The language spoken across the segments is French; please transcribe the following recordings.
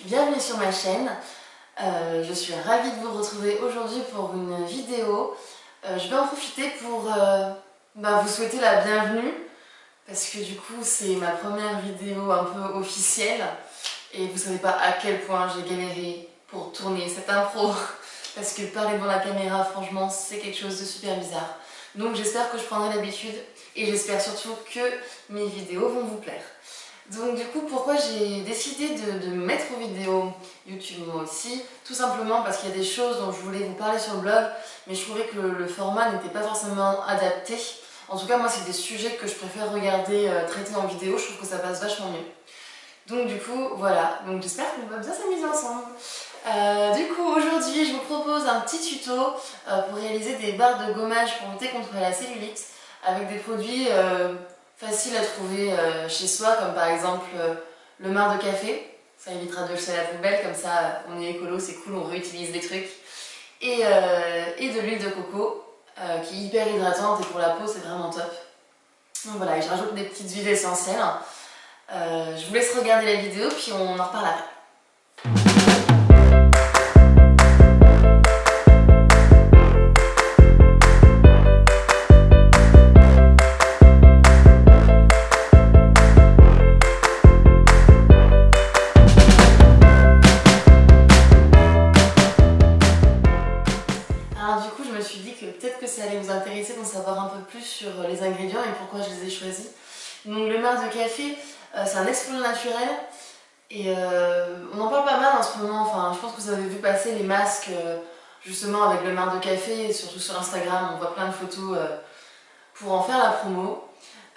Bienvenue sur ma chaîne. Je suis ravie de vous retrouver aujourd'hui pour une vidéo. Je vais en profiter pour vous souhaiter la bienvenue parce que du coup c'est ma première vidéo un peu officielle et vous savez pas à quel point j'ai galéré pour tourner cette intro parce que parler devant la caméra franchement c'est quelque chose de super bizarre. Donc j'espère que je prendrai l'habitude et j'espère surtout que mes vidéos vont vous plaire. Donc du coup, pourquoi j'ai décidé de me mettre aux vidéos YouTube moi aussi? Tout simplement parce qu'il y a des choses dont je voulais vous parler sur le blog, mais je trouvais que le format n'était pas forcément adapté. En tout cas, moi, c'est des sujets que je préfère regarder traités en vidéo, je trouve que ça passe vachement mieux. Donc du coup, voilà. Donc j'espère qu'on va bien s'amuser ensemble. Du coup, aujourd'hui, je vous propose un petit tuto pour réaliser des barres de gommage pour lutter contre la cellulite avec des produits facile à trouver chez soi, comme par exemple le marc de café. Ça évitera de le jeter à la poubelle, comme ça on est écolo, c'est cool, on réutilise les trucs. Et de l'huile de coco, qui est hyper hydratante et pour la peau c'est vraiment top. Donc voilà, et je rajoute des petites huiles essentielles. Je vous laisse regarder la vidéo, puis on en reparle après. Alors du coup, je me suis dit que peut-être que ça allait vous intéresser d'en savoir un peu plus sur les ingrédients et pourquoi je les ai choisis. Donc le marc de café, c'est un exfoliant naturel et on en parle pas mal en ce moment. Enfin, je pense que vous avez vu passer les masques justement avec le marc de café, et surtout sur Instagram, on voit plein de photos pour en faire la promo.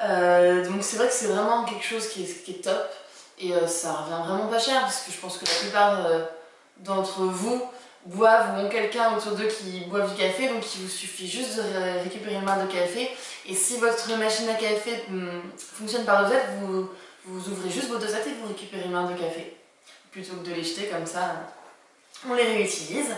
Donc c'est vrai que c'est vraiment quelque chose qui est top et ça revient vraiment pas cher parce que je pense que la plupart d'entre vous boivent ou ont quelqu'un autour d'eux qui boivent du café, donc il vous suffit juste de récupérer le marc de café et si votre machine à café fonctionne par dosette, vous ouvrez juste vos dosettes et vous récupérez le marc de café plutôt que de les jeter comme ça, on les réutilise.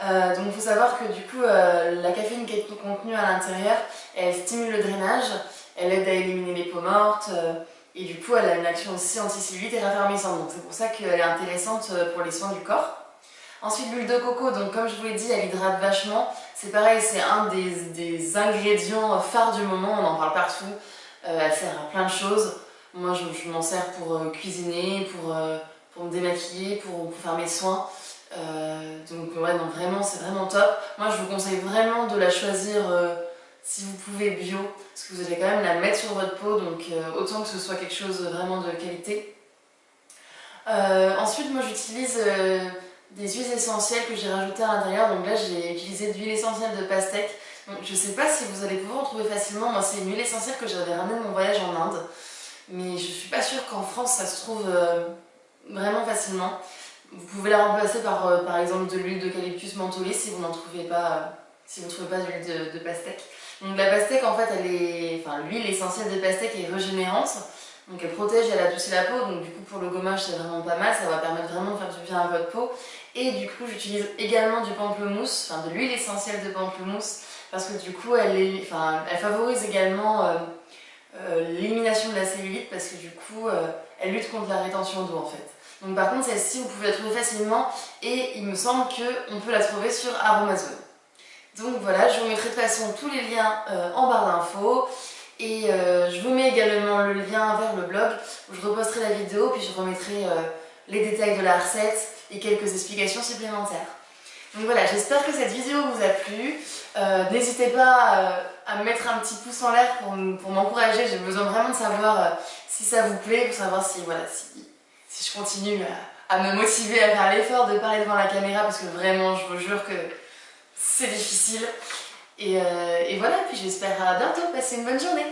Donc il faut savoir que du coup la caféine qui est contenue à l'intérieur, elle stimule le drainage, elle aide à éliminer les peaux mortes et du coup elle a une action aussi anti-cellulite et raffermissante, donc c'est pour ça qu'elle est intéressante pour les soins du corps. Ensuite l'huile de coco, donc comme je vous l'ai dit, elle hydrate vachement, c'est pareil, c'est un des ingrédients phares du moment, on en parle partout, elle sert à plein de choses. Moi je m'en sers pour cuisiner, pour me démaquiller, pour faire mes soins. Donc ouais, non, vraiment c'est vraiment top. Moi je vous conseille vraiment de la choisir si vous pouvez bio, parce que vous allez quand même la mettre sur votre peau, donc autant que ce soit quelque chose vraiment de qualité. Ensuite moi j'utilise des huiles essentielles que j'ai rajoutées à l'intérieur, donc là j'ai utilisé de l'huile essentielle de pastèque. Donc je sais pas si vous allez pouvoir en trouver facilement, moi c'est une huile essentielle que j'avais ramenée de mon voyage en Inde, mais je suis pas sûre qu'en France ça se trouve vraiment facilement. Vous pouvez la remplacer par exemple de l'huile d'eucalyptus mentholée si vous n'en trouvez pas, si vous ne trouvez pas d'huile de pastèque. Donc la pastèque en fait l'huile essentielle de pastèque est régénérante, donc elle protège et elle adoucit la peau, donc du coup pour le gommage c'est vraiment pas mal, ça va permettre vraiment de faire du bien à votre peau. Et du coup j'utilise également du pamplemousse, de l'huile essentielle de pamplemousse, parce que du coup elle favorise également l'élimination de la cellulite, parce que du coup elle lutte contre la rétention d'eau en fait. Donc par contre celle-ci vous pouvez la trouver facilement et il me semble qu'on peut la trouver sur Aromazone. Donc voilà, je vous mettrai de toute façon tous les liens en barre d'infos et je vous mets également le lien vers le blog où je reposterai la vidéo, puis je remettrai les détails de la recette et quelques explications supplémentaires. Donc voilà, j'espère que cette vidéo vous a plu. N'hésitez pas à me mettre un petit pouce en l'air pour m'encourager, j'ai besoin vraiment de savoir si ça vous plaît, pour savoir si je continue à me motiver à faire l'effort de parler devant la caméra, parce que vraiment je vous jure que c'est difficile. Et voilà, puis j'espère à bientôt, passez une bonne journée.